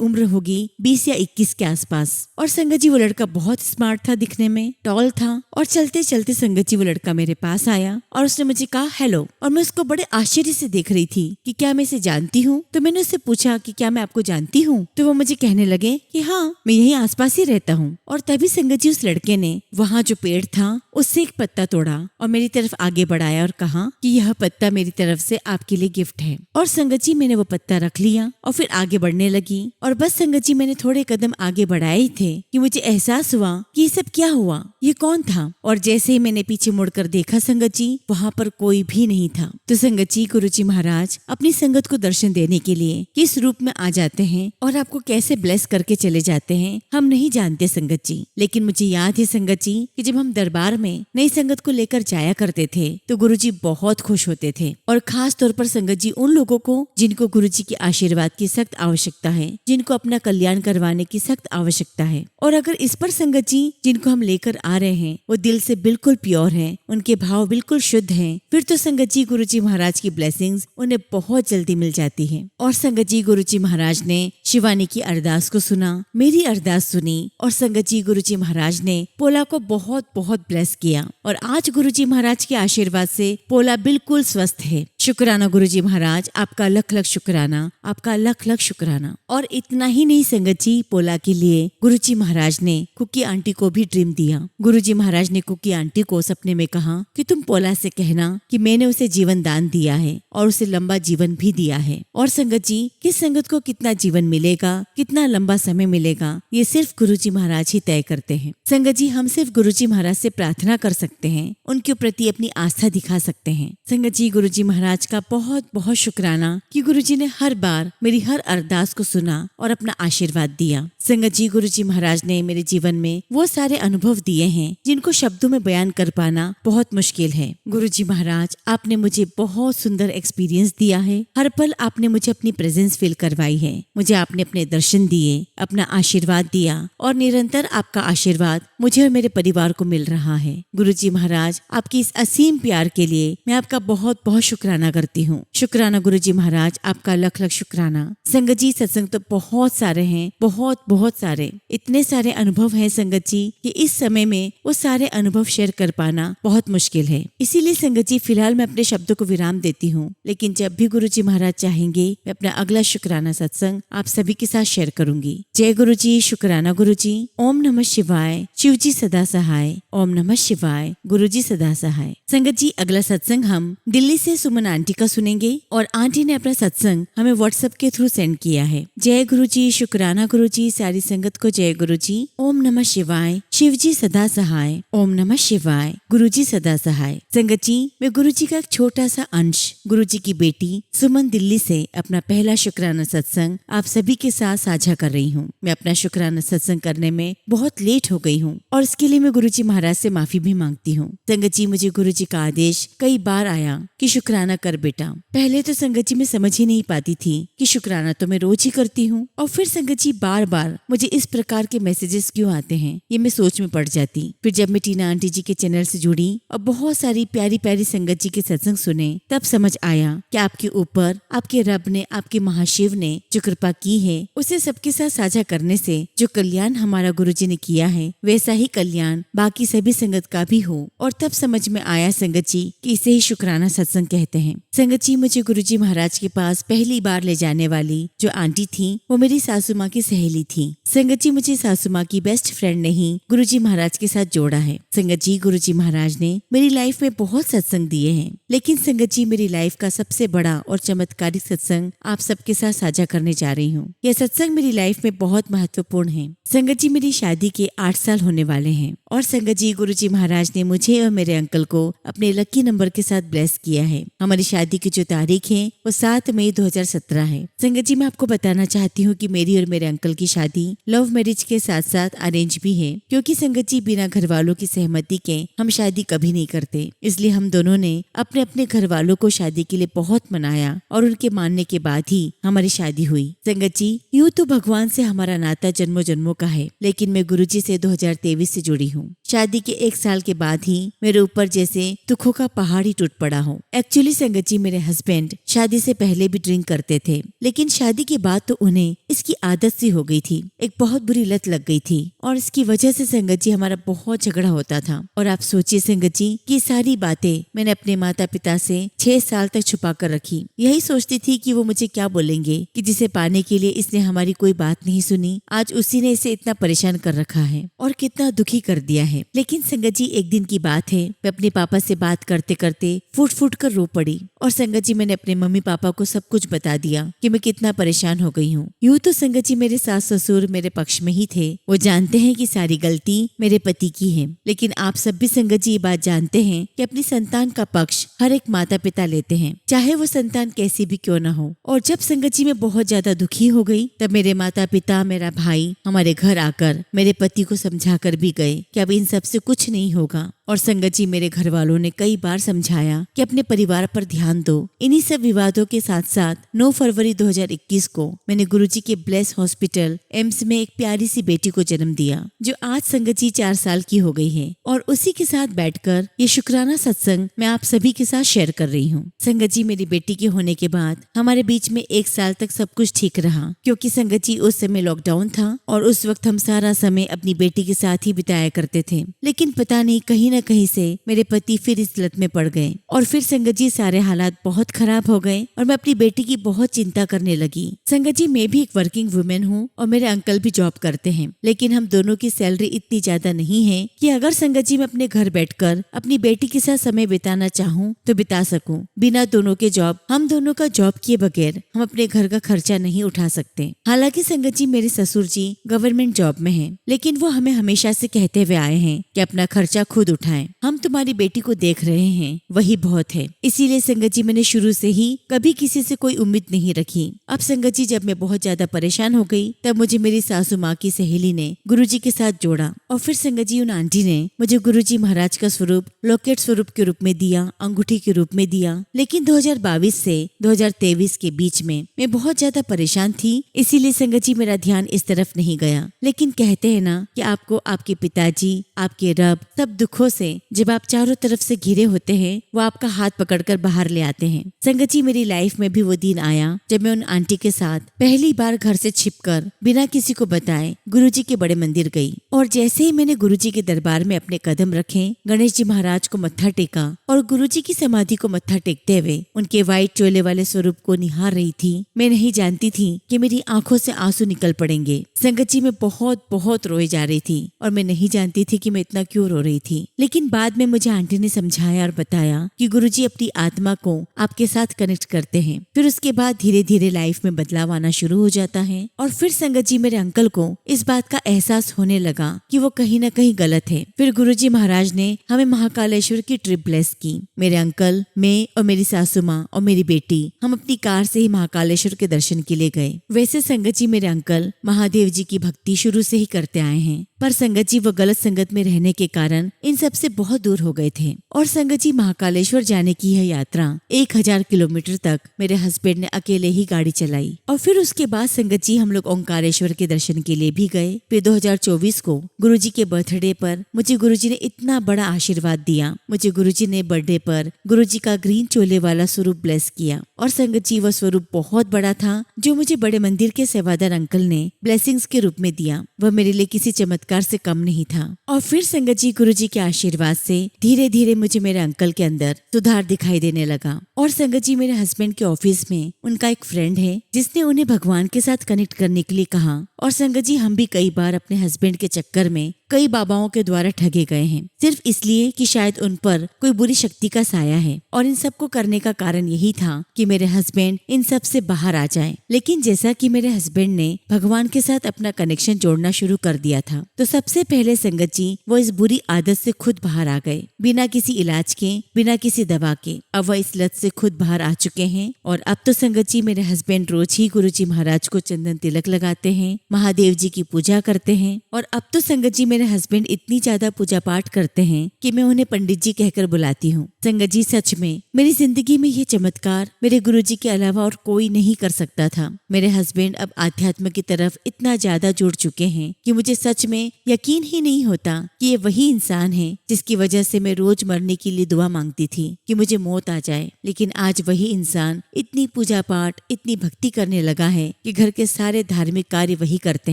उम्र होगी 20 या 21 के आसपास। और संगत जी वो लड़का बहुत स्मार्ट था, दिखने में टॉल था और चलते चलते संगत जी वो लड़का मेरे पास आया और उसने मुझे कहा हेलो। और मैं उसको बड़े आश्चर्य से देख रही थी कि क्या मैं इसे जानती हूँ। तो मैंने उससे पूछा कि क्या मैं आपको जानती हूँ? तो वो मुझे कहने लगे कि हाँ मैं यहीं आसपास ही रहता हूँ। और तभी संगत जी उस लड़के ने वहाँ जो पेड़ था उससे एक पत्ता तोड़ा और मेरी तरफ आगे बढ़ाया और कहा कि यह पत्ता मेरी तरफ से आपके लिए गिफ्ट है। और संगत जी मैंने वो पत्ता रख लिया और फिर आगे बढ़ने लगी। और बस संगत जी मैंने थोड़े कदम आगे बढ़ाए ही थे कि मुझे एहसास हुआ कि ये सब क्या हुआ, ये कौन था। और जैसे ही मैंने पीछे मुड़कर देखा संगत जी वहाँ पर कोई भी नहीं था। तो संगत जी गुरुजी महाराज अपनी संगत को दर्शन देने के लिए किस रूप में आ जाते हैं और आपको कैसे ब्लेस करके चले जाते हैं हम नहीं जानते संगत जी। लेकिन मुझे याद है संगत जी कि जब हम दरबार में नई संगत को लेकर जाया करते थे तो गुरुजी बहुत खुश होते थे। और खास तौर पर संगत जी उन लोगों को जिनको गुरुजी के आशीर्वाद की सख्त आवश्यकता है, जिनको अपना कल्याण करवाने की सख्त आवश्यकता है। और अगर इस पर संगत जी जिनको हम लेकर आ रहे हैं वो दिल से बिल्कुल प्योर है, उनके भाव बिल्कुल शुद्ध हैं, फिर तो संगत जी गुरुजी महाराज की ब्लेसिंग्स उन्हें बहुत जल्दी मिल जाती है। और संगत जी गुरुजी महाराज ने शिवानी की अरदास को सुना, मेरी अरदास सुनी और संगत जी गुरुजी महाराज ने पोला को बहुत बहुत ब्लेस किया। और आज गुरुजी महाराज के आशीर्वाद से पोला बिल्कुल स्वस्थ है। शुक्राना गुरुजी महाराज, आपका लख लख शुक्राना, आपका लख लख शुक्राना। और इतना ही नहीं संगत जी, पोला के लिए गुरुजी महाराज ने कुकी आंटी को भी ड्रीम दिया। गुरुजी महाराज ने कुकी आंटी को सपने में कहा कि तुम पोला से कहना कि मैंने उसे जीवन दान दिया है और उसे लंबा जीवन भी दिया है। और संगत जी किस संगत को कितना जीवन मिलेगा, कितना लंबा समय मिलेगा, ये सिर्फ गुरुजी महाराज ही तय करते हैं। संगत जी हम सिर्फ गुरुजी महाराज से प्रार्थना कर सकते हैं, उनके प्रति अपनी आस्था दिखा सकते हैं। संगत जी गुरुजी महाराज का बहुत बहुत शुक्राना कि गुरुजी ने हर बार मेरी हर अरदास को सुना और अपना आशीर्वाद दिया। संगत जी गुरुजी महाराज ने मेरे जीवन में वो सारे अनुभव दिए हैं जिनको शब्दों में बयान कर पाना बहुत मुश्किल है। गुरुजी महाराज आपने मुझे बहुत सुंदर एक्सपीरियंस दिया है। हर पल आपने मुझे अपनी प्रेजेंस फील करवाई है। मुझे आपने अपने दर्शन दिए, अपना आशीर्वाद दिया और निरंतर आपका आशीर्वाद मुझे और मेरे परिवार को मिल रहा है। गुरुजी महाराज आपकी इस असीम प्यार के लिए मैं आपका बहुत बहुत शुक्राना करती हूँ। शुक्राना गुरुजी महाराज, आपका लख लख शुक्राना। संगत जी सत्संग तो बहुत सारे हैं, बहुत सारे, इतने सारे अनुभव हैं संगत जी कि इस समय में वो सारे अनुभव शेयर कर पाना बहुत मुश्किल है। इसीलिए संगत जी फिलहाल मैं अपने शब्दों को विराम देती हूँ, लेकिन जब भी गुरुजी महाराज चाहेंगे मैं अपना अगला शुक्राना सत्संग आप सभी के साथ शेयर करूंगी। जय गुरु जी, शुक्राना गुरु जी। ओम नमः शिवाय, शिव जी सदा सहाय। ओम नमः शिवाय, गुरु जी सदा सहाय। संगत जी अगला सत्संग हम दिल्ली से सुमन आंटी का सुनेंगे और आंटी ने अपना सत्संग हमें व्हाट्सएप के थ्रू सेंड किया है। जय गुरु जी, शुक्राना गुरु जी। सारी संगत को जय गुरु जी। ओम नमः शिवाय, शिव जी सदा सहाय। ओम नमः शिवाय, गुरु जी सदा सहाय। संगत जी मैं गुरु जी का एक छोटा सा अंश, गुरु जी की बेटी सुमन दिल्ली से अपना पहला शुक्राना सत्संग आप सभी के साथ साझा कर रही हूँ। मैं अपना शुक्राना सत्संग करने में बहुत लेट हो गई हूँ और इसके लिए मैं गुरु जी महाराज से माफी भी मांगती हूँ। संगत जी मुझे गुरु जी का आदेश कई बार आया कि शुक्राना कर बेटा। पहले तो संगत जी मैं समझ ही नहीं पाती थी कि शुक्राना तो मैं रोज ही करती हूँ और फिर संगत जी बार बार मुझे इस प्रकार के मैसेजेस क्यों आते हैं ये मैं सोच में पड़ जाती। फिर जब मैं टीना आंटी जी के चैनल से जुड़ी और बहुत सारी प्यारी प्यारी संगत जी के सत्संग सुने तब समझ आया कि आपके ऊपर आपके रब ने, आपके महाशिव ने जो कृपा की है उसे सबके साथ साझा करने से जो कल्याण हमारा गुरु जी ने किया है वैसा ही कल्याण बाकी सभी संगत का भी हो। और तब समझ में आया संगत जी कि इसे ही शुक्राना सत्संग कहते हैं। संगत जी मुझे गुरु जी महाराज के पास पहली बार ले जाने वाली जो आंटी थी वो मेरी सासू माँ की सहेली थी। संगत जी मुझे सासू माँ की बेस्ट फ्रेंड नहीं गुरु गुरुजी महाराज के साथ जोड़ा है। संगत जी, गुरुजी महाराज ने मेरी लाइफ में बहुत सत्संग दिए हैं, लेकिन संगत जी मेरी लाइफ का सबसे बड़ा और चमत्कारिक सत्संग आप सबके साथ साझा करने जा रही हूँ। यह सत्संग मेरी लाइफ में बहुत महत्वपूर्ण है। संगत जी, मेरी शादी के 8 साल होने वाले हैं और संगत जी गुरुजी महाराज ने मुझे और मेरे अंकल को अपने लकी नंबर के साथ ब्लेस किया है। हमारी शादी की जो तारीख है वो 7 मई 2017 है। संगत जी, मैं आपको बताना चाहती हूँ कि मेरी और मेरे अंकल की शादी लव मैरिज के साथ साथ अरेंज भी है, क्योंकि संगत जी बिना घर वालों की सहमति के हम शादी कभी नहीं करते। इसलिए हम दोनों ने अपने अपने घर वालों को शादी के लिए बहुत मनाया और उनके मानने के बाद ही हमारी शादी हुई। संगत जी, यूँ तो भगवान से हमारा नाता जन्मों जन्मों का है, लेकिन मैं गुरुजी से 2023 से जुड़ी हूँ। शादी के 1 साल के बाद ही मेरे ऊपर जैसे दुखों का पहाड़ ही टूट पड़ा हो। एक्चुअली संगत जी, मेरे हस्बैंड शादी से पहले भी ड्रिंक करते थे, लेकिन शादी के बाद तो उन्हें इसकी आदत सी हो गई थी, एक बहुत बुरी लत लग गई थी और इसकी वजह से संगत जी हमारा बहुत झगड़ा होता था। और आप सोचिए संगत जी कि सारी बातें मैंने अपने माता पिता से 6 साल तक छुपा कर रखी। यही सोचती थी कि वो मुझे क्या बोलेंगे कि जिसे पाने के लिए इसने हमारी कोई बात नहीं सुनी, आज उसी ने इसे इतना परेशान कर रखा है और कितना दुखी कर दिया है। लेकिन संगत जी, एक दिन की बात है, मैं अपने पापा से बात करते करते फूट फूट कर रो पड़ी और संगत जी मैंने अपने मम्मी पापा को सब कुछ बता दिया कि मैं कितना परेशान हो गई हूँ। यूँ तो संगत जी मेरे सास ससुर मेरे पक्ष में ही थे, वो जानते हैं कि सारी गलती मेरे पति की है, लेकिन आप सब भी संगत जी ये बात जानते हैं कि अपनी संतान का पक्ष हर एक माता पिता लेते हैं, चाहे वो संतान कैसी भी क्यों न हो। और जब संगत जी मैं बहुत ज्यादा दुखी हो गई, तब मेरे माता पिता, मेरा भाई हमारे घर आकर मेरे पति को समझा कर भी गए कि अब इन सब से कुछ नहीं होगा। और संगत जी, मेरे घर वालों ने कई बार समझाया कि अपने परिवार पर ध्यान दो। इन्हीं सब विवादों के साथ साथ 9 फरवरी 2021 को मैंने गुरुजी के ब्लेस हॉस्पिटल एम्स में एक प्यारी सी बेटी को जन्म दिया, जो आज संगत जी 4 साल की हो गई है। और उसी के साथ बैठकर ये शुक्राना सत्संग मैं आप सभी के साथ शेयर कर रही हूँ। संगत जी, मेरी बेटी के होने के बाद हमारे बीच में 1 साल तक सब कुछ ठीक रहा, क्योंकि संगत जी उस समय लॉकडाउन था और उस वक्त हम सारा समय अपनी बेटी के साथ ही बिताया करते थे। लेकिन पता नहीं कहीं न कहीं से मेरे पति फिर इस लत में पड़ गए और फिर संगत जी सारे हालात बहुत खराब हो गए और मैं अपनी बेटी की बहुत चिंता करने लगी। संगत जी, मैं भी एक वर्किंग वुमेन हूँ और मेरे अंकल भी जॉब करते हैं, लेकिन हम दोनों की सैलरी इतनी ज्यादा नहीं है कि अगर संगत जी मैं अपने घर बैठकर अपनी बेटी के साथ समय बिताना चाहूँ तो बिता सकूं। बिना दोनों के जॉब, हम दोनों का जॉब किए बगैर हम अपने घर का खर्चा नहीं उठा सकते। हालांकि संगत जी मेरे ससुर जी गवर्नमेंट जॉब में हैं, लेकिन वो हमें हमेशा से कहते हुए आए हैं कि अपना खर्चा खुद उठाएं। हम तुम्हारी बेटी को देख रहे हैं, वही बहुत है। इसीलिए संगत जी मैंने शुरू से ही कभी किसी से कोई उम्मीद नहीं रखी। अब संगत जी, जब मैं बहुत ज्यादा परेशान हो गई, तब मुझे मेरी सासू माँ की सहेली ने गुरुजी के साथ जोड़ा और फिर संगत जी उन आंटी ने मुझे गुरुजी महाराज का स्वरूप लॉकेट स्वरूप के रूप में दिया, अंगूठी के रूप में दिया। लेकिन 2022 से 2023 के बीच में मैं बहुत ज्यादा परेशान थी, इसीलिए संगत जी मेरा ध्यान इस तरफ नहीं गया। लेकिन कहते हैं ना कि आपको आपके पिताजी, आपके रब सब दुखों से जब आप चारों तरफ से घिरे होते हैं, वो आपका हाथ पकड़कर बाहर ले आते हैं। संगत जी, मेरी लाइफ में भी वो दिन आया जब मैं उन आंटी के साथ पहली बार घर से छिपकर बिना किसी को बताए गुरुजी के बड़े मंदिर गई। और जैसे ही मैंने गुरुजी के दरबार में अपने कदम रखे, गणेश जी महाराज को मत्था टेका और गुरुजी की समाधि को मत्था टेकते हुए उनके व्हाइट चोले वाले स्वरूप को निहार रही थी, मैं नहीं जानती थी कि मेरी आंखों से आंसू निकल पड़ेंगे। संगत जी, मैं बहुत बहुत रोए जा रही थी और मैं नहीं जानती थी कि मैं इतना क्यों रो रही थी। लेकिन बाद में मुझे आंटी ने समझाया और बताया कि गुरुजी अपनी आत्मा को आपके साथ कनेक्ट करते हैं। फिर उसके बाद धीरे धीरे लाइफ में बदलाव आना शुरू हो जाता है। और फिर संगत जी, मेरे अंकल को इस बात का एहसास होने लगा कि वो कहीं ना कहीं गलत है। फिर गुरुजी महाराज ने हमें महाकालेश्वर की ट्रिप ब्लेस की। मेरे अंकल, मैं और मेरी सासू माँ और मेरी बेटी हम अपनी कार से ही महाकालेश्वर के दर्शन के लिए गए। वैसे संगत जी, मेरे अंकल महादेव जी की भक्ति शुरू से ही करते आए हैं, पर संगत जी वो गलत संगत में रहने के कारण इन सब से बहुत दूर हो गए थे। और संगत जी, महाकालेश्वर जाने की यह यात्रा 1000 किलोमीटर तक मेरे हस्बैंड ने अकेले ही गाड़ी चलाई। और फिर उसके बाद संगत जी हम लोग ओंकारेश्वर के दर्शन के लिए भी गए। फिर 2024 को गुरुजी के बर्थडे पर मुझे गुरुजी ने इतना बड़ा आशीर्वाद दिया। मुझे गुरुजी ने बर्थडे पर गुरुजी का ग्रीन चोले वाला स्वरूप ब्लेस किया। और संगत जी, वह स्वरूप बहुत बड़ा था जो मुझे बड़े मंदिर के सेवादार अंकल ने ब्लेसिंग्स के रूप में दिया। वह मेरे लिए किसी चमत्कार से कम नहीं था। और फिर संगत जी, गुरुजी के आशीर्वाद से धीरे धीरे मुझे मेरे अंकल के अंदर सुधार दिखाई देने लगा। और संगत जी, मेरे हस्बैंड के ऑफिस में उनका एक फ्रेंड है जिसने उन्हें भगवान के साथ कनेक्ट करने के लिए कहा। और संगत जी, हम भी कई बार अपने हस्बैंड के चक्कर में कई बाबाओं के द्वारा ठगे गए हैं, सिर्फ इसलिए कि शायद उन पर कोई बुरी शक्ति का साया है। और इन सब को करने का कारण यही था कि मेरे हस्बैंड इन सब से बाहर आ जाएं। लेकिन जैसा कि मेरे हस्बैंड ने भगवान के साथ अपना कनेक्शन जोड़ना शुरू कर दिया था, तो सबसे पहले संगत जी वो इस बुरी आदत से खुद बाहर आ गए, बिना किसी इलाज के, बिना किसी दवा के। अब वह इस लत से खुद बाहर आ चुके हैं। और अब तो संगत जी मेरे हस्बैंड रोज ही गुरुजी महाराज को चंदन तिलक लगाते हैं, महादेव जी की पूजा करते हैं। और अब तो संगत जी मेरे हस्बैंड इतनी ज्यादा पूजा पाठ करते हैं कि मैं उन्हें पंडित जी कहकर बुलाती हूँ। संगत जी सच में मेरी जिंदगी में ये चमत्कार मेरे गुरुजी के अलावा और कोई नहीं कर सकता था। मेरे हस्बैंड अब आध्यात्म की तरफ इतना ज्यादा जुड़ चुके हैं कि मुझे सच में यकीन ही नहीं होता कि ये वही इंसान है जिसकी वजह से मैं रोज मरने के लिए दुआ मांगती थी कि मुझे मौत आ जाए। लेकिन आज वही इंसान इतनी पूजा पाठ, इतनी भक्ति करने लगा है कि घर के सारे धार्मिक कार्य वही करते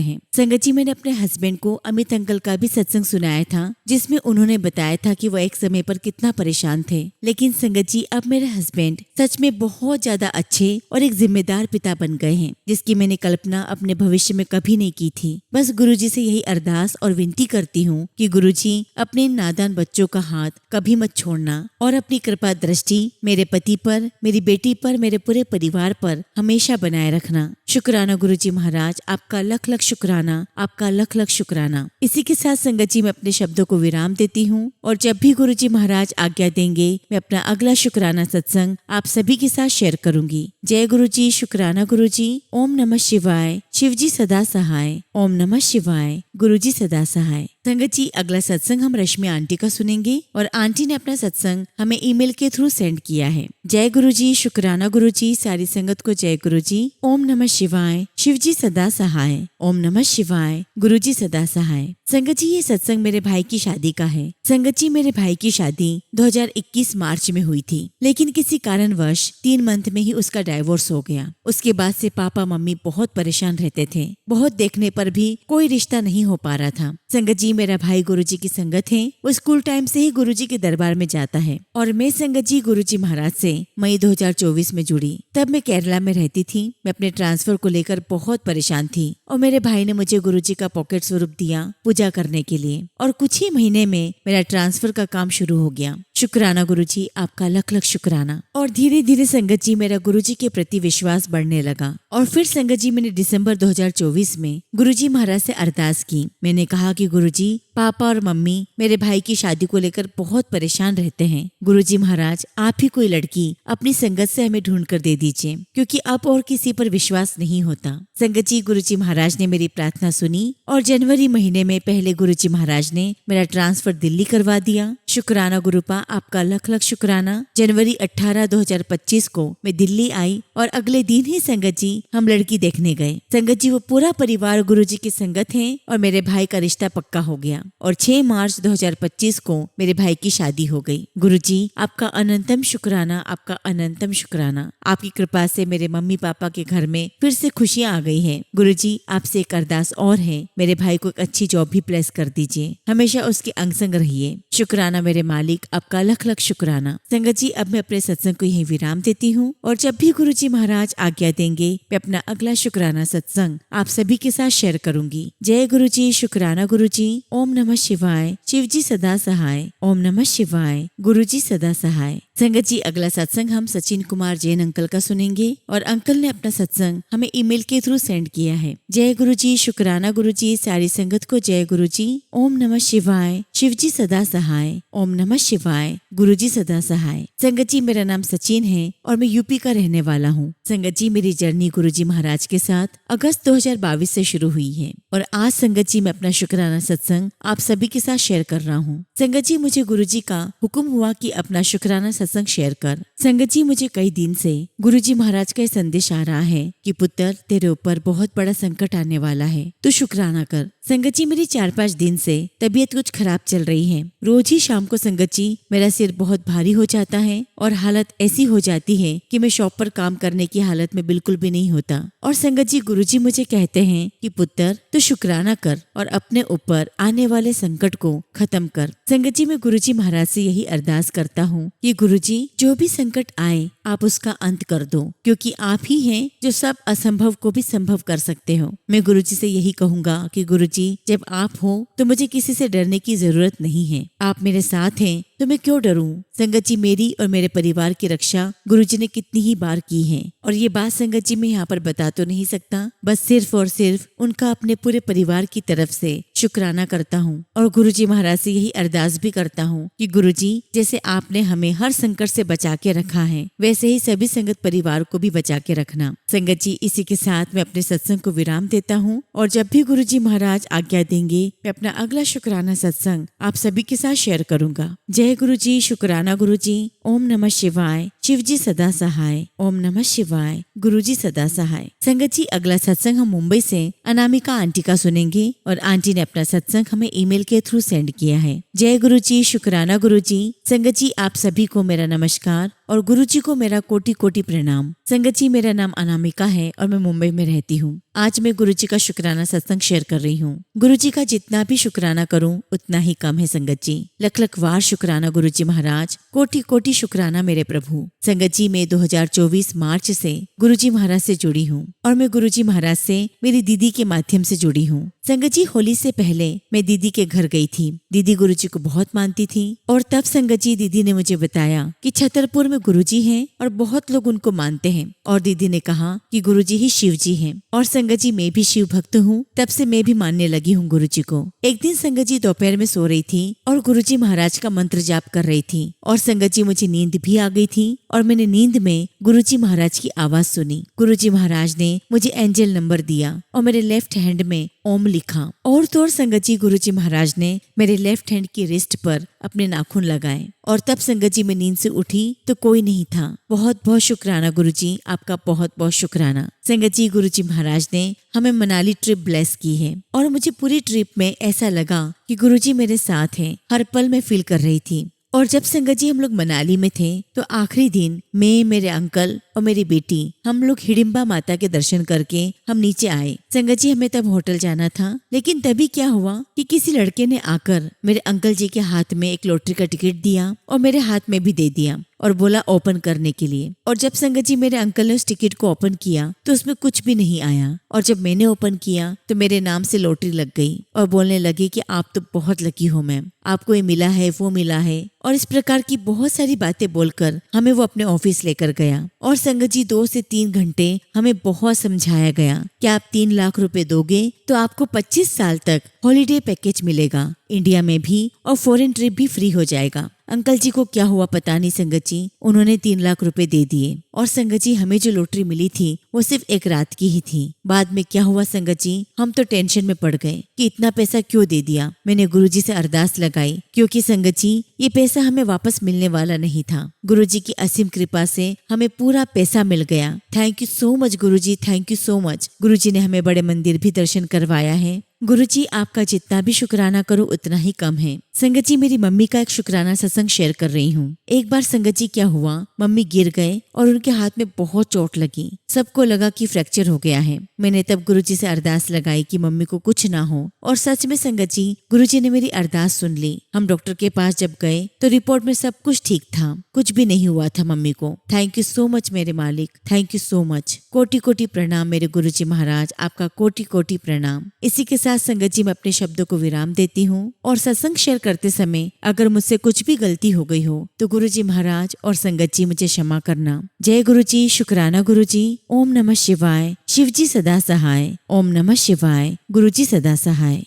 हैं। संगत जी मैंने अपने हस्बैंड को अमित अंकल का भी सत्संग सुनाया था, जिसमें उन्होंने बताया था कि वो एक समय पर कितना परेशान थे। लेकिन संगत जी अब मेरे हस्बैंड सच में बहुत ज्यादा अच्छे और एक जिम्मेदार पिता बन गए हैं, जिसकी मैंने कल्पना अपने भविष्य में कभी नहीं की थी। बस गुरुजी से यही अरदास और विनती करती हूँ कि गुरुजी अपने इन नादान बच्चों का हाथ कभी मत छोड़ना और अपनी कृपा दृष्टि मेरे पति पर, मेरी बेटी पर, मेरे पूरे परिवार पर हमेशा बनाए रखना। शुक्राना गुरुजी महाराज, आपका लख लख शुक्राना, आपका लख लख शुक्राना। इसी के साथ संगत जी मैं अपने शब्दों को विराम देती हूँ और जब भी गुरुजी महाराज आज्ञा देंगे मैं अपना अगला शुक्राना सत्संग आप सभी के साथ शेयर करूंगी। जय गुरुजी, शुक्राना गुरुजी। ओम नमः शिवाय। शिवजी सदा सहाय। ओम नमः शिवाय। गुरुजी सदा सहाय। संगत जी अगला सत्संग हम रश्मि आंटी का सुनेंगे और आंटी ने अपना सत्संग हमें ईमेल के थ्रू सेंड किया है। जय गुरुजी, शुक्राना गुरुजी। सारी संगत को जय गुरुजी। ओम नमः शिवाय। शिवजी सदा सहाय। ओम नमः शिवाय। गुरुजी सदा सहाय। संगत जी ये सत्संग मेरे भाई की शादी का है। संगत जी मेरे भाई की शादी 2021 मार्च में हुई थी, लेकिन किसी कारणवश 3 मंथ में ही उसका डाइवोर्स हो गया। उसके बाद से पापा मम्मी बहुत परेशान रहते थे। बहुत देखने पर भी कोई रिश्ता नहीं हो पा रहा था। संगत जी मेरा भाई गुरुजी की संगत है। वो स्कूल टाइम से ही गुरुजी के दरबार में जाता है और मैं संगत जी गुरुजी महाराज से मई 2024 में जुड़ी। तब मैं केरला में रहती थी। मैं अपने ट्रांसफर को लेकर बहुत परेशान थी और मेरे भाई ने मुझे गुरुजी का पॉकेट स्वरूप दिया पूजा करने के लिए और कुछ ही महीने में मेरा ट्रांसफर का काम शुरू हो गया। शुक्राना गुरुजी, आपका लख लख शुक्राना। और धीरे धीरे संगत जी मेरा गुरुजी के प्रति विश्वास बढ़ने लगा। और फिर संगत जी मैंने दिसंबर 2024 में गुरुजी महाराज से अरदास की। मैंने कहा कि गुरुजी पापा और मम्मी मेरे भाई की शादी को लेकर बहुत परेशान रहते हैं। गुरुजी महाराज आप ही कोई लड़की अपनी संगत से हमें ढूंढ कर दे दीजिए, क्योंकि अब और किसी पर विश्वास नहीं होता। संगत जी गुरुजी महाराज ने मेरी प्रार्थना सुनी और जनवरी महीने में पहले गुरुजी महाराज ने मेरा ट्रांसफर दिल्ली करवा दिया। शुक्राना गुरुपा, आपका लख लख शुक्राना। जनवरी 18, 2025 को मैं दिल्ली आई और अगले दिन ही संगत जी हम लड़की देखने गए। संगत जी वो पूरा परिवार गुरुजी की संगत है और मेरे भाई का रिश्ता पक्का हो गया और 6 मार्च 2025 को मेरे भाई की शादी हो गई। गुरुजी आपका अनंतम शुक्राना, आपका अनंतम शुक्राना। आपकी कृपा से मेरे मम्मी पापा के घर में फिर से खुशियाँ आ गई हैं। गुरुजी आपसे एक अरदास और है, मेरे भाई को एक अच्छी जॉब भी प्लेस कर दीजिए, हमेशा उसके अंग संग रहिए। शुक्राना मेरे मालिक, आपका लख लख शुक्राना। संगत जी अब मैं अपने सत्संग को यही विराम देती हूँ और जब भी गुरुजी महाराज आज्ञा देंगे मैं अपना अगला शुक्राना सत्संग आप सभी के साथ शेयर करूंगी। जय गुरुजी, शुक्राना गुरुजी। ओम नमः शिवाय। शिवजी सदा सहाय। ओम नमः शिवाय। गुरुजी सदा सहाय। संगत जी अगला सत्संग हम सचिन कुमार जैन अंकल का सुनेंगे और अंकल ने अपना सत्संग हमें ईमेल के थ्रू सेंड किया है। जय गुरुजी, शुक्राना गुरुजी। सारी संगत को जय गुरुजी। ओम नमः शिवाय। शिवजी सदा सहाय। ओम नमः शिवाय। गुरुजी सदा सहाय। संगत जी मेरा नाम सचिन है और मैं यूपी का रहने वाला हूँ। संगत जी मेरी जर्नी गुरुजी महाराज के साथ अगस्त 2022 से शुरू हुई है और आज संगत जी मैं अपना शुक्राना सत्संग आप सभी के साथ शेयर कर रहा हूँ। संगत जी मुझे गुरुजी का हुक्म हुआ कि अपना शुक्राना सत्संग शेयर कर। संगत जी मुझे कई दिन से गुरुजी महाराज का संदेश आ रहा है कि पुत्र तेरे ऊपर बहुत बड़ा संकट आने वाला है, तू शुक्राना कर। संगत जी मेरी 4-5 दिन से तबीयत कुछ खराब चल रही है। रोज ही शाम को संगत जी मेरा सिर बहुत भारी हो जाता है और हालत ऐसी हो जाती है कि मैं शॉप पर काम करने की हालत में बिल्कुल भी नहीं होता। और संगत जी गुरुजी मुझे कहते हैं कि पुत्र तू शुक्राना कर और अपने ऊपर आने वाले संकट को खत्म कर। संगत जी मैं गुरुजी महाराज से यही अरदास करता हूँ कि गुरुजी जो भी संकट संकट आए आप उसका अंत कर दो, क्योंकि आप ही हैं जो सब असंभव को भी संभव कर सकते हो। मैं गुरुजी से यही कहूंगा कि गुरुजी जब आप हो तो मुझे किसी से डरने की जरूरत नहीं है। आप मेरे साथ हैं तो मैं क्यों डरूं। संगत जी, मेरी और मेरे परिवार की रक्षा गुरुजी ने कितनी ही बार की है, और ये बात संगत जी मैं यहाँ पर बता तो नहीं सकता, बस सिर्फ और सिर्फ उनका अपने पूरे परिवार की तरफ से शुक्राना करता हूँ। और गुरुजी महाराज से यही अरदास भी करता हूँ कि गुरुजी जैसे आपने हमें हर संकट से बचा के रखा है, वैसे ही सभी संगत परिवार को भी बचा के रखना। संगत जी, इसी के साथ मैं अपने सत्संग को विराम देता हूँ, और जब भी गुरुजी महाराज आज्ञा देंगे मैं अपना अगला शुक्राना सत्संग आप सभी के साथ शेयर करूंगा। जय गुरुजी, शुक्राना गुरुजी। ओम नमः शिवाय। शिव जी सदा सहाय। ओम नमः शिवाय। गुरुजी सदा सहाय। संगत जी, अगला सत्संग हम मुंबई से अनामिका आंटी का सुनेंगे, और आंटी ने अपना सत्संग हमें ईमेल के थ्रू सेंड किया है। जय गुरुजी, शुक्राना गुरुजी। संगत जी, आप सभी को मेरा नमस्कार और गुरुजी को मेरा कोटि कोटि प्रणाम। संगत जी, मेरा नाम अनामिका है और मैं मुंबई में रहती हूँ। आज मैं गुरुजी का शुक्राना सत्संग शेयर कर रही हूँ। गुरुजी का जितना भी शुक्राना करूँ उतना ही कम है। संगत जी, लख लख वार शुक्राना गुरुजी महाराज, कोटि कोटि शुक्राना मेरे प्रभु। संगत जी, मैं 2024 मार्च से गुरुजी महाराज से जुड़ी हूँ, और मैं गुरुजी महाराज से मेरी दीदी के माध्यम से जुड़ी हूँ। संगत जी, होली से पहले मैं दीदी के घर गई थी। दीदी गुरुजी को बहुत मानती थी, और तब संगत जी दीदी ने मुझे बताया कि छतरपुर में गुरुजी हैं और बहुत लोग उनको मानते हैं, और दीदी ने कहा कि गुरुजी ही शिव जी हैं। और संगत जी, मैं भी शिव भक्त हूँ, तब से मैं भी मानने लगी हूँ गुरुजी को। एक दिन संगत जी दोपहर में सो रही थी और गुरुजी महाराज का मंत्र जाप कर रही थी, और संगत जी मुझे नींद भी आ गई थी, और मैंने नींद में गुरुजी महाराज की आवाज सुनी। गुरुजी महाराज ने मुझे एंजल नंबर दिया और मेरे लेफ्ट हैंड में ओम लिखा, और तो और संगत जी गुरुजी महाराज ने मेरे लेफ्ट हैंड की रिस्ट पर अपने नाखून लगाए, और तब संगत जी मैं नींद से उठी तो कोई नहीं था। बहुत बहुत शुक्राना गुरुजी, आपका बहुत बहुत शुक्राना। संगत जी, गुरुजी महाराज ने हमें मनाली ट्रिप ब्लेस की है, और मुझे पूरी ट्रिप में ऐसा लगा कि गुरुजी मेरे साथ हैं, हर पल मैं फील कर रही थी। और जब संगत जी हम लोग मनाली में थे तो आखिरी दिन मैं, मेरे अंकल और मेरी बेटी, हम लोग हिडिंबा माता के दर्शन करके हम नीचे आए। संगत जी, हमें तब होटल जाना था, लेकिन तभी क्या हुआ कि किसी लड़के ने आकर मेरे अंकल जी के हाथ में एक लॉटरी का टिकट दिया और मेरे हाथ में भी दे दिया, और बोला ओपन करने के लिए। और जब संगत जी मेरे अंकल ने उस टिकट को ओपन किया तो उसमें कुछ भी नहीं आया, और जब मैंने ओपन किया तो मेरे नाम से लॉटरी लग गई, और बोलने लगे कि आप तो बहुत लकी हो मैम, आपको ये मिला है, वो मिला है, और इस प्रकार की बहुत सारी बातें बोलकर हमें वो अपने ऑफिस लेकर गया। और संगत जी 2 से 3 घंटे हमें बहुत समझाया गया कि आप 3 लाख रुपए दोगे तो आपको 25 साल तक हॉलीडे पैकेज मिलेगा, इंडिया में भी, और फॉरेन ट्रिप भी फ्री हो जाएगा। अंकल जी को क्या हुआ पता नहीं संगत जी, उन्होंने 3 लाख रुपए दे दिए, और संगत जी हमें जो लॉटरी मिली थी वो सिर्फ एक रात की ही थी। बाद में क्या हुआ संगत जी, हम तो टेंशन में पड़ गए कि इतना पैसा क्यों दे दिया। मैंने गुरुजी से अरदास लगाई, क्योंकि संगत जी ये पैसा हमें वापस मिलने वाला नहीं था। गुरुजी की असीम कृपा से हमें पूरा पैसा मिल गया। Thank you so much Guruji, thank you so much. Guruji ने हमें बड़े मंदिर भी दर्शन करवाया है। गुरुजी, आपका जितना भी शुक्राना करूं उतना ही कम है। संगत जी, मेरी मम्मी का एक शुक्राना सत्संग शेयर कर रही हूँ। एक बार संगत जी क्या हुआ, मम्मी गिर गए और उनके हाथ में बहुत चोट लगी। सबको लगा कि फ्रैक्चर हो गया है। मैंने तब गुरुजी से अरदास लगाई कि मम्मी को कुछ ना हो, और सच में संगत जी गुरुजी ने मेरी अरदास सुन ली। हम डॉक्टर के पास जब गए तो रिपोर्ट में सब कुछ ठीक था, कुछ भी नहीं हुआ था मम्मी को। थैंक यू सो मच मेरे मालिक, थैंक यू सो मच। कोटि कोटि प्रणाम मेरे गुरुजी महाराज, आपका कोटि कोटि प्रणाम। इसी के साथ संगत जी मैं अपने शब्दों को विराम देती हूँ, और सत्संग शेयर करते समय अगर मुझसे कुछ भी गलती हो गई हो तो गुरुजी महाराज और संगत जी मुझे क्षमा करना। जय गुरुजी, शुक्राना गुरुजी। ओम नमः शिवाय। शिव जी सदा सहाय। ओम नमः शिवाय। गुरुजी सदा सहाय।